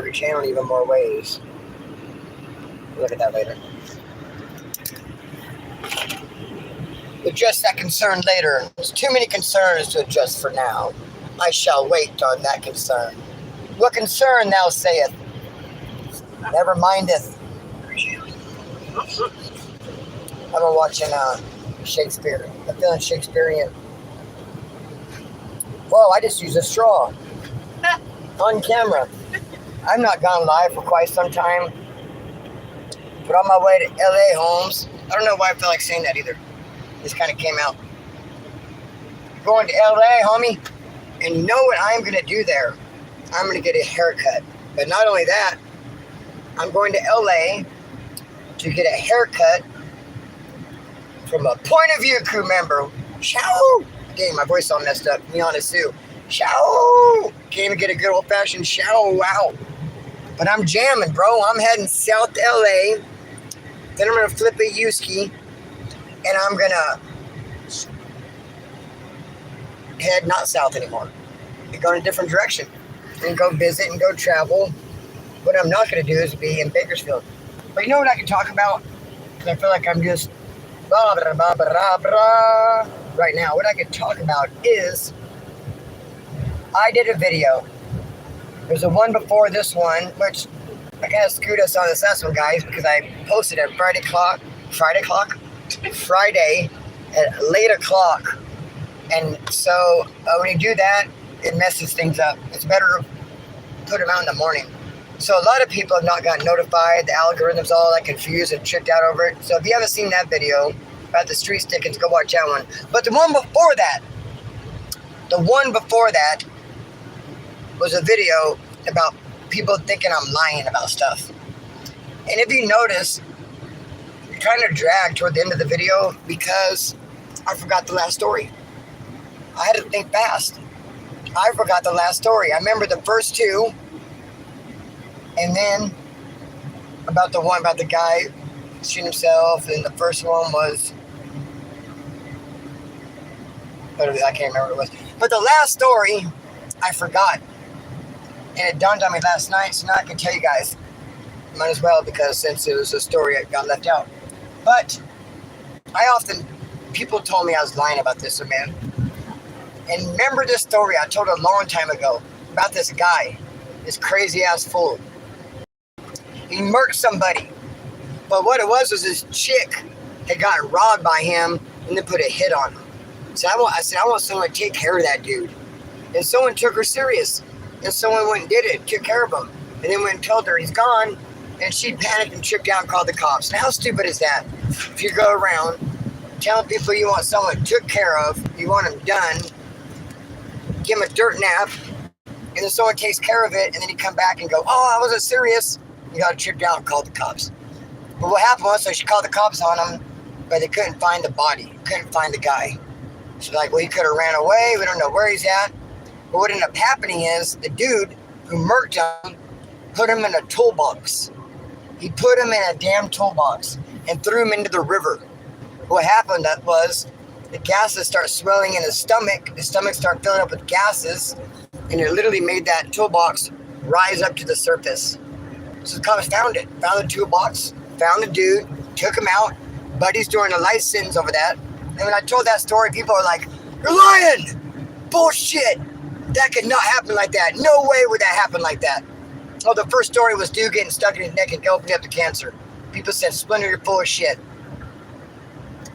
your channel in even more ways. Look at that later. Address that concern later. There's too many concerns to address for now. I shall wait on that concern. What concern thou sayest? Never mindeth. I've been watching Shakespeare. I'm feeling Shakespearean. Whoa, I just used a straw. On camera. I've not gone live for quite some time. But on my way to LA, Holmes. I don't know why I feel like saying that either. This kind of came out. Going to LA, homie. And you know what I'm going to do there? I'm going to get a haircut. But not only that, I'm going to LA to get a haircut from a point of view crew member. Show! Dang, my voice all messed up. Me honest too. Show! Can't even get a good old fashioned show. Wow. But I'm jamming, bro. I'm heading south to LA. Then I'm going to flip a U-ski. And I'm going to head not south anymore. And go in a different direction. And go visit and go travel. What I'm not going to do is be in Bakersfield. But you know what I can talk about? Because I feel like I'm just blah, blah, blah, blah, blah. Right now. What I can talk about is I did a video. There's a one before this one, which I kind of screwed us on this last one, guys, because I posted at Friday at late o'clock. And so when you do that, it messes things up. It's better to put them out in the morning. So a lot of people have not gotten notified. The algorithm's all like confused and tricked out over it. So if you haven't seen that video about the street stickings, go watch that one. But the one before that was a video about people thinking I'm lying about stuff. And if you notice, it kind of dragged toward the end of the video because I forgot the last story. I had to think fast. I forgot the last story. I remember the first two, and then about the one about the guy shooting himself, and the first one was, I can't remember what it was. But the last story, I forgot. And it dawned on me last night, so now I can tell you guys. Might as well, because since it was a story, it got left out. But people told me I was lying about this, man. And remember this story I told a long time ago about this guy, this crazy ass fool. He murked somebody. But what it was this chick had gotten robbed by him and then put a hit on him. So I said, I want someone to take care of that dude. And someone took her serious. And someone went and did it, took care of him. And then went and told her he's gone. And she panicked and tripped out and called the cops. Now, how stupid is that? If you go around telling people you want someone took care of, you want them done, give them a dirt nap, and then someone takes care of it, and then you come back and go, oh, I wasn't serious. You got tripped out and called the cops. But what happened was, so she called the cops on him, but they couldn't find the body, couldn't find the guy. She's like, well, he could have ran away. We don't know where he's at. But what ended up happening is the dude who murked him put him in a toolbox. He put him in a damn toolbox and threw him into the river. What happened was the gases start swelling in his stomach. His stomach started filling up with gases, and it literally made that toolbox rise up to the surface. So the cops found it, found the toolbox, found the dude, took him out. Buddy's doing a life sentence over that. And when I told that story, people are like, you're lying! Bullshit! That could not happen like that. No way would that happen like that. Oh, the first story was dude getting stuck in his neck and opening up to cancer. People said, Splinter, you're full of shit.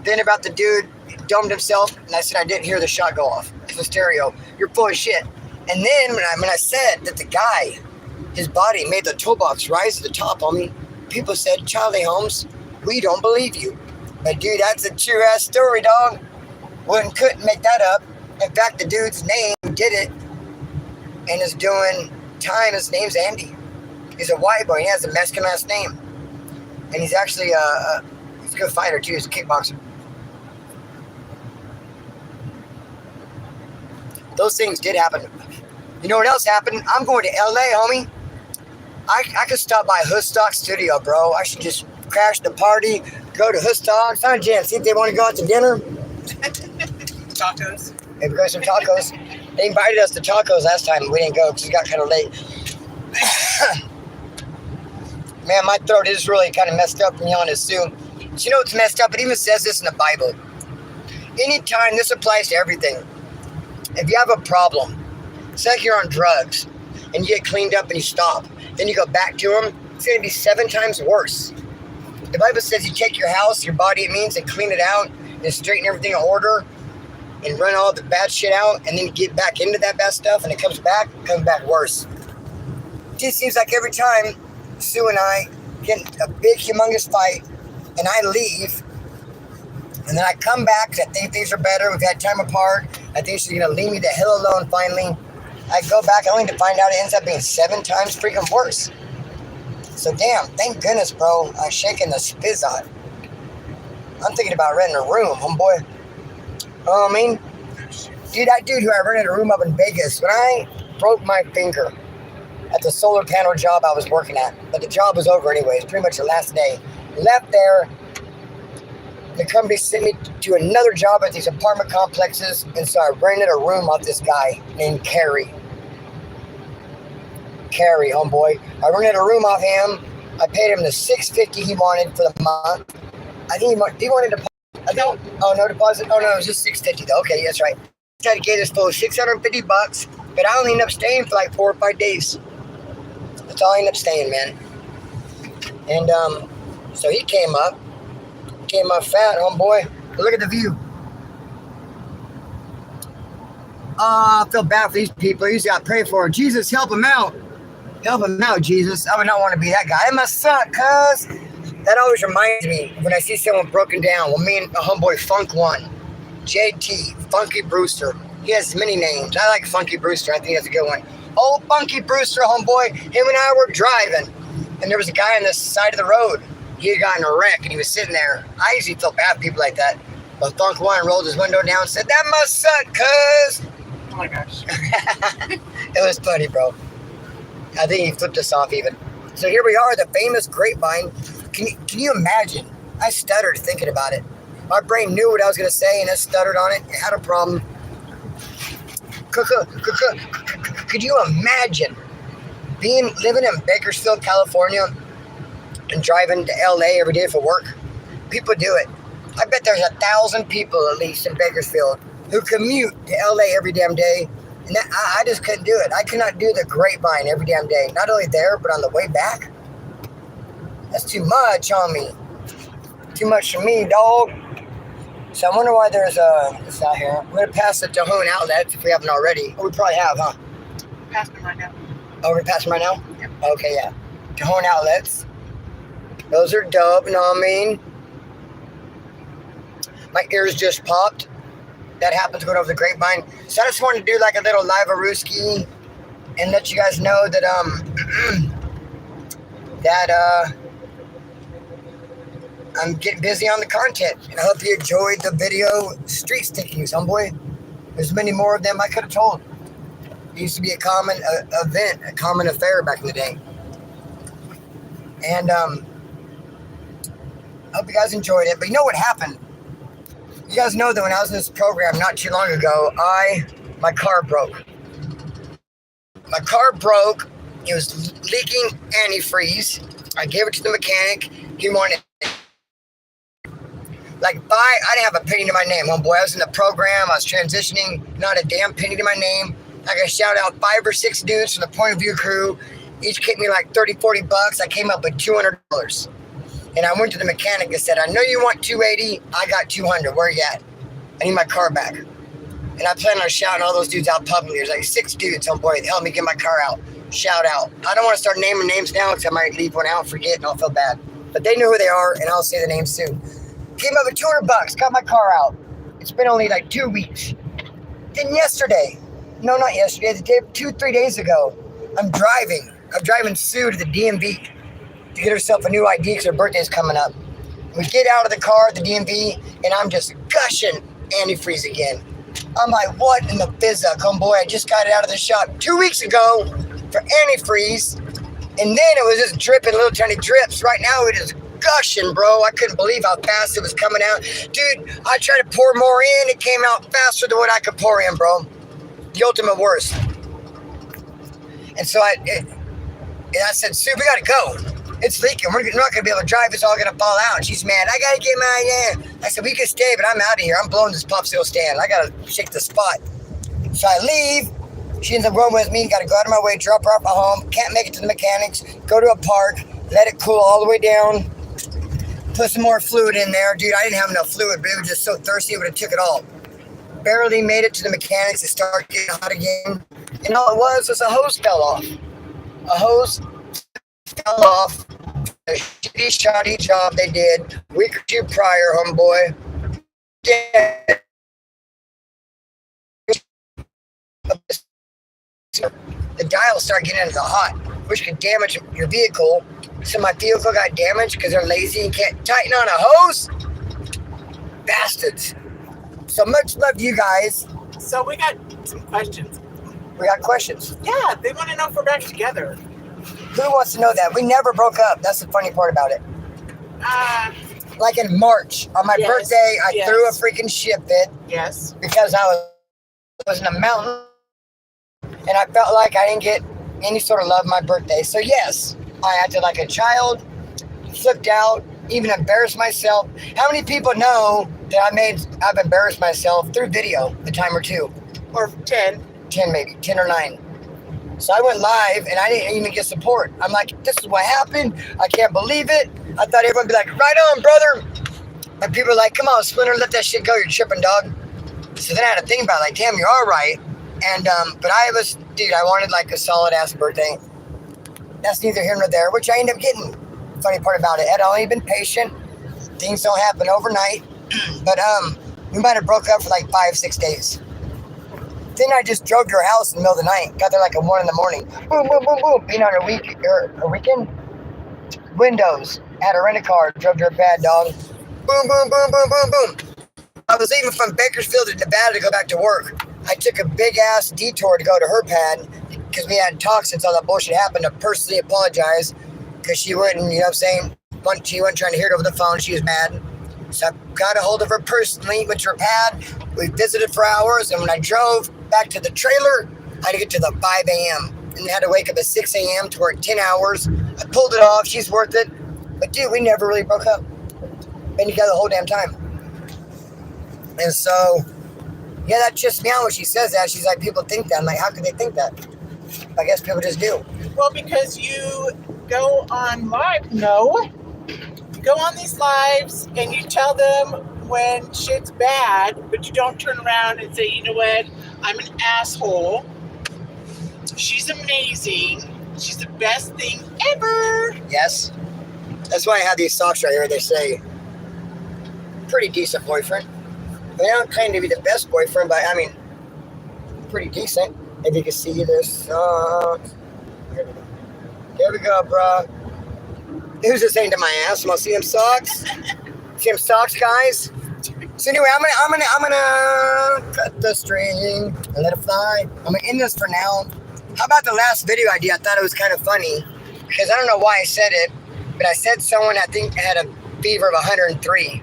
Then about the dude, he domed himself, and I said I didn't hear the shot go off. It's a stereo. You're full of shit. And then when I said that the guy, his body made the toolbox rise to the top on me, people said, Charlie Holmes, we don't believe you. But dude, that's a true ass story, dog. Couldn't make that up. In fact, the dude's name who did it and is doing time, his name's Andy. He's a white boy. He has a Mexican last name. And he's actually he's a good fighter too. He's a kickboxer. Those things did happen. You know what else happened? I'm going to LA, homie. I could stop by Hoodstock Studio, bro. I should just crash the party, go to Hoodstock, find a jam, see if they want to go out to dinner. Tacos. Maybe go some tacos. They invited us to tacos last time, and we didn't go because it got kind of late. Man, my throat is really kind of messed up from yelling at Sue. So you know what's messed up? It even says this in the Bible. Anytime, this applies to everything. If you have a problem, say like you're on drugs, and you get cleaned up and you stop, then you go back to them, it's going to be 7 times worse. The Bible says you take your house, your body, it means, and clean it out, and straighten everything in order, and run all the bad shit out, and then you get back into that bad stuff, and it comes back worse. It just seems like every time Sue and I get in a big, humongous fight, and I leave, and then I come back because I think things are better. We've had time apart. I think she's going to leave me the hell alone finally. I go back only to find out it ends up being 7 times freaking worse. So damn, thank goodness, bro. I'm shaking the spizzot. I'm thinking about renting a room, homeboy. Oh, I mean, dude, that dude who I rented a room up in Vegas, when I broke my finger at the solar panel job I was working at, but the job was over anyways, pretty much the last day. Left there, the company sent me to another job at these apartment complexes, and so I rented a room off this guy named Carrie, homeboy. I rented a room off him. I paid him the $650 he wanted for the month. I think he wanted deposit. Oh, no deposit? Oh, no, it was just $650 though. Okay, that's right. I tried to get this full $650, but I only ended up staying for like 4 or 5 days. That's all I ended up staying, man. And so he came up fat, homeboy. Look at the view. I feel bad for these people. You just got to pray for them. Jesus, help them out. Help them out, Jesus. I would not want to be that guy. It must suck, cuz. That always reminds me when I see someone broken down. Well, me and a homeboy Funk One, JT, Funky Brewster. He has many names. I like Funky Brewster. I think that's a good one. Old Funky Brewster, homeboy. Him and I were driving, and there was a guy on the side of the road. He had gotten a wreck, and he was sitting there. I usually feel bad for people like that. But Funk One rolled his window down and said, "That must suck, cuz." Oh my gosh. It was funny, bro. I think he flipped us off even. So here we are, the famous grapevine. Can you imagine? I stuttered thinking about it. My brain knew what I was going to say, and I stuttered on it. I had a problem. Could you imagine living in Bakersfield, California, and driving to LA every day for work? People do it. I bet there's 1,000 people at least in Bakersfield who commute to LA every damn day. And I just couldn't do it. I could not do the grapevine every damn day. Not only there, but on the way back. That's too much on me. Too much for me, dog. So I wonder why there's this out here. I'm going to pass the Tejon outlet if we haven't already. Oh, we probably have, huh? Passing them right now. Oh, we're passing right now? Yep. Okay, yeah. Tejon outlets. Those are dope, you know what I mean? My ears just popped. That happens going over the grapevine. So I just wanted to do like a little live Aruski and let you guys know that I'm getting busy on the content, and I hope you enjoyed the video street stickings, homeboy. There's many more of them I could have told. It used to be a common event, a common affair back in the day. And I hope you guys enjoyed it. But you know what happened? You guys know that when I was in this program not too long ago, my car broke. My car broke. It was leaking antifreeze. I gave it to the mechanic. He wanted I didn't have a penny to my name, homeboy. I was in the program. I was transitioning. Not a damn penny to my name. I got to shout out 5 or 6 dudes from the point of view crew. Each kicked me like $30-40. I came up with $200. And I went to the mechanic and said, "I know you want $280. I got $200. Where you at? I need my car back." And I plan on shouting all those dudes out publicly. There's like 6 dudes, homeboy, that helped me get my car out. Shout out. I don't want to start naming names now because I might leave one out, forget, and I'll feel bad. But they know who they are, and I'll say the names soon. Came up with $200, got my car out. It's been only like 2 weeks. Then yesterday, no, not yesterday, 2-3 days ago, I'm driving Sue to the DMV to get herself a new ID because her birthday's coming up. We get out of the car at the DMV, and I'm just gushing antifreeze again. I'm like, what in the fizzuck, homeboy? I just got it out of the shop 2 weeks ago for antifreeze, and then it was just dripping little tiny drips. Right now, it is gushing, bro. I couldn't believe how fast it was coming out. Dude, I tried to pour more in. It came out faster than what I could pour in, bro. The ultimate worst. And so I said, "Sue, we gotta go." It's leaking. We're not going to be able to drive. It's all going to fall out. And she's mad. I got to get my I said, we can stay, but I'm out of here. I'm blowing this popsicle stand. I got to shake the spot. So I leave. She ends up going with me. Got to go out of my way, drop her off at home. Can't make it to the mechanics. Go to a park. Let it cool all the way down. Put some more fluid in there. Dude, I didn't have enough fluid, but it was just so thirsty, it would have took it all. Barely made it to the mechanics. It started getting hot again. And all it was a hose fell off. A hose fell off. A shitty, shoddy job they did a week or two prior, homeboy. Yeah. The dials start getting into the hot, which could damage your vehicle. So my vehicle got damaged because they're lazy and can't tighten on a hose. Bastards. So much love to you guys. So we got some questions. We got questions. Yeah, they want to know if we're back together. Who wants to know that? We never broke up. That's the funny part about it. Like in March, on my birthday, I threw a freaking shit fit. Yes. Because I was in a mountain and I felt like I didn't get any sort of love my birthday. So yes, I acted like a child, flipped out, even embarrassed myself. How many people know that I've embarrassed myself through video a time or two? Or 10. 10 maybe, 10 or 9. So I went live and I didn't even get support. I'm like, this is what happened. I can't believe it. I thought everyone would be like, right on, brother. And people are like, come on, Splinter, let that shit go. You're tripping, dog. So then I had to think about it, like, damn, you're all right. And, but I wanted like a solid ass birthday. That's neither here nor there, which I ended up getting. Funny part about it, I'd only been patient. Things don't happen overnight. But we might have broke up for like 5-6 days. Then I just drove to her house in the middle of the night. Got there like at 1 in the morning. Boom, boom, boom, boom. Being on a weekend. Windows. Had a rent-a-car. Drove to her pad, dog. Boom, boom, boom, boom, boom, boom. I was leaving from Bakersfield to Nevada to go back to work. I took a big-ass detour to go to her pad because we had talked since all that bullshit happened. To personally apologize because she wouldn't, you know what I'm saying? She wasn't trying to hear it over the phone. She was mad. So I got a hold of her personally, went to her pad. We visited for hours, and when I drove back to the trailer, I had to get to the 5 a.m. and had to wake up at 6 a.m. to work 10 hours. I pulled it off. She's worth it. But, dude, we never really broke up. Been together the whole damn time. And so, yeah, that trips me out when she says that. She's like, people think that. I'm like, how could they think that? I guess people just do. Well, because you go on live. No. Go on these lives and you tell them when shit's bad, but you don't turn around and say, you know what, I'm an asshole. She's amazing. She's the best thing ever. Yes. That's why I have these socks right here. They say, pretty decent boyfriend. They don't claim to be the best boyfriend, but I mean, pretty decent. If you can see their socks. Here we go, bro. Who's this saying to my ass? Want to see them socks? See them socks, guys? So anyway, I'm gonna cut the string and let it fly. I'm gonna end this for now. How about the last video idea? I thought it was kind of funny because I don't know why I said it, but I said someone I think had a fever of 103,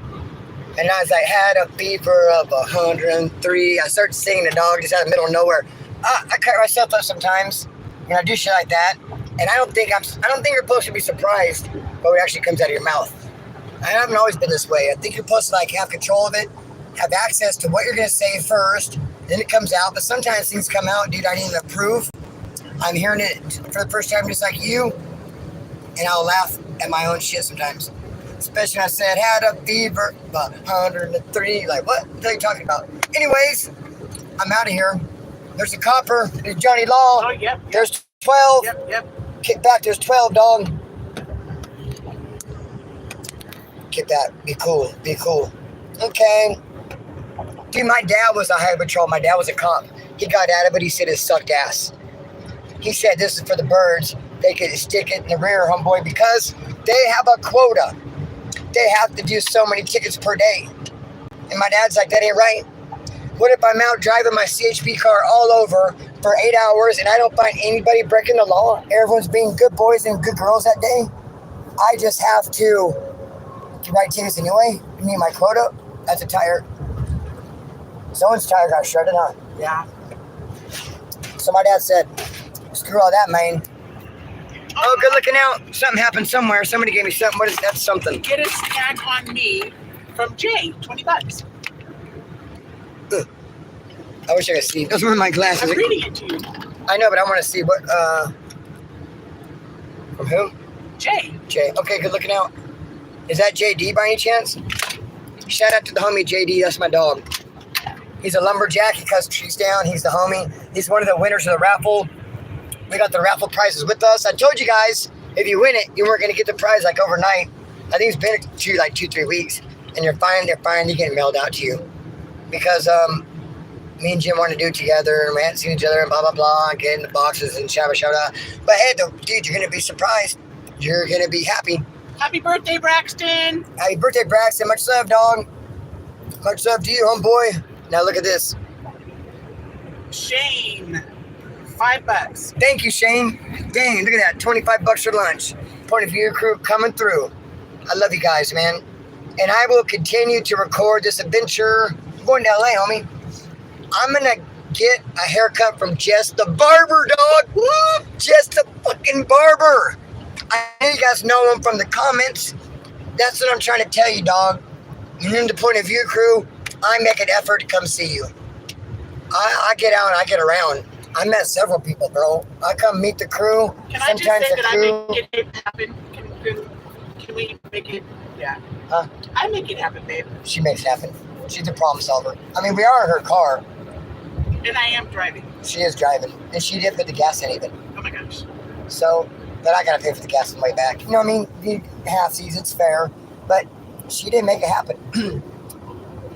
and I was like, had a fever of 103. I started singing the dog just out of the middle of nowhere. I cut myself up sometimes when I do shit like that, and I don't think you're supposed to be surprised by what actually comes out of your mouth. I haven't always been this way. I think you're supposed to like have control of it, have access to what you're gonna say first, then it comes out. But sometimes things come out, dude, I didn't even approve. I'm hearing it for the first time just like you, and I'll laugh at my own shit sometimes. Especially when I said, had a fever of 103. Like, what are you talking about? Anyways, I'm out of here. There's the copper. There's Johnny Law. Oh, yep. There's 12. Yep. Kick back. There's 12, dog. Kick back. Be cool. Okay. Dude, my dad was a highway patrol. My dad was a cop. He got at it, but he said it sucked ass. He said this is for the birds. They could stick it in the rear, homeboy, because they have a quota. They have to do so many tickets per day. And my dad's like, that ain't right. What if I'm out driving my CHP car all over for 8 hours and I don't find anybody breaking the law? Everyone's being good boys and good girls that day. I just have to write tickets anyway. You mean my quota? That's a tire. Someone's tire got shredded on. Yeah. So my dad said, screw all that, man. Oh, good looking out. Something happened somewhere. Somebody gave me something. What is that? Something. Get a snack on me from Jay, $20. Ugh. I wish I could see. Those were my glasses. I'm reading it to you. I know, but I want to see what. From who? Jay. Jay. Okay, good looking out. Is that JD by any chance? Shout out to the homie JD. That's my dog. He's a lumberjack. He cuts trees down. He's the homie. He's one of the winners of the raffle. We got the raffle prizes with us. I told you guys, if you win it, you weren't going to get the prize like overnight. I think it's been to like 2-3 weeks. And they're fine. You get it mailed out to you. Because me and Jim want to do it together. And we hadn't seen each other and blah, blah, blah. And get in the boxes and shabba, shabba. But hey, dude, you're going to be surprised. You're going to be happy. Happy birthday, Braxton. Happy birthday, Braxton. Much love, dog. Much love to you, homeboy. Now look at this. Shane, $5. Thank you, Shane. Dang, look at that. $25 for lunch. Point of view crew coming through. I love you guys, man. And I will continue to record this adventure. I'm going to LA, homie. I'm going to get a haircut from Jess the Barber, dog. Woo! Jess the fucking Barber. I know you guys know him from the comments. That's what I'm trying to tell you, dog. You're in the point of view crew. I make an effort to come see you. I get out and I get around. I met several people, bro. I come meet the crew. Can I just say that I make it happen? Can we make it? Yeah. Huh? I make it happen, babe. She makes it happen. She's a problem solver. I mean, we are in her car. And I am driving. She is driving. And she didn't put the gas in even. Oh my gosh. So, but I got to pay for the gas on the way back. You know what I mean? The half-seas, it's fair. But she didn't make it happen.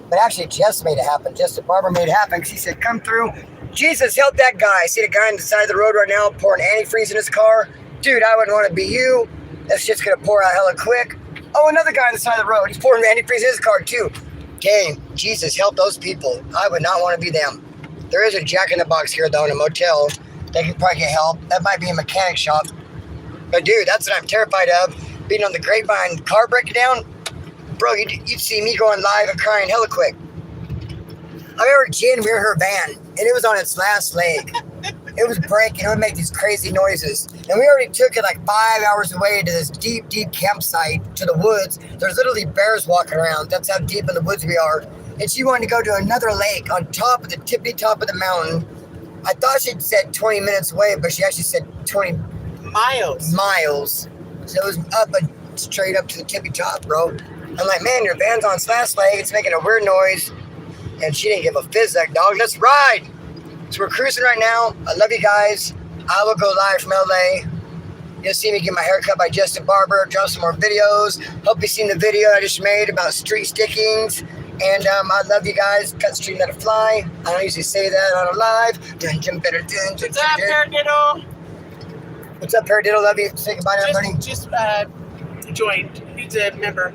But actually, Jess made it happen. Jess the Barber made it happen because he said, come through. Jesus, help that guy. I see the guy on the side of the road right now pouring antifreeze in his car. Dude, I wouldn't want to be you. That's just going to pour out hella quick. Oh, another guy on the side of the road. He's pouring antifreeze in his car, too. Dang, Jesus, help those people. I would not want to be them. There is a Jack in the Box here, though, in a motel. They could probably get help. That might be a mechanic shop. But, dude, that's what I'm terrified of. Being on the grapevine car breaking down. Bro, you'd see me going live and crying hella quick. I remember Jen, we were in her van, and it was on its last leg. It was breaking. It would make these crazy noises. And we already took it like 5 hours away to this deep, deep campsite, to the woods. There's literally bears walking around. That's how deep in the woods we are. And she wanted to go to another lake on top of the tippy top of the mountain. I thought she'd said 20 minutes away, but she actually said 20 miles. So it was up and straight up to the tippy top, bro. I'm like, man, your van's on its last leg. It's making a weird noise. And she didn't give a fizz, that dog. Let's ride. So we're cruising right now. I love you guys. I will go live from LA. You'll see me get my hair cut by Justin Barber. Drop some more videos. Hope you've seen the video I just made about street stickings. And I love you guys. Cut street, let it fly. I don't usually say that on a live. What's up, Paradiddle? What's up, Paradiddle? Love you. Say goodbye to everybody. Just joined. He's a member.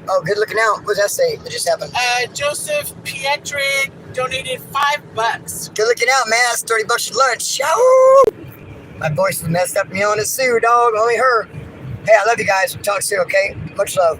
Oh, good looking out. What does that say? What just happened? Joseph Pietrick donated $5. Good looking out, man. That's $30 for lunch. Yow! My voice is messed up. Me on a Sue, dog. Only her. Hey, I love you guys. We'll talk soon, okay? Much love.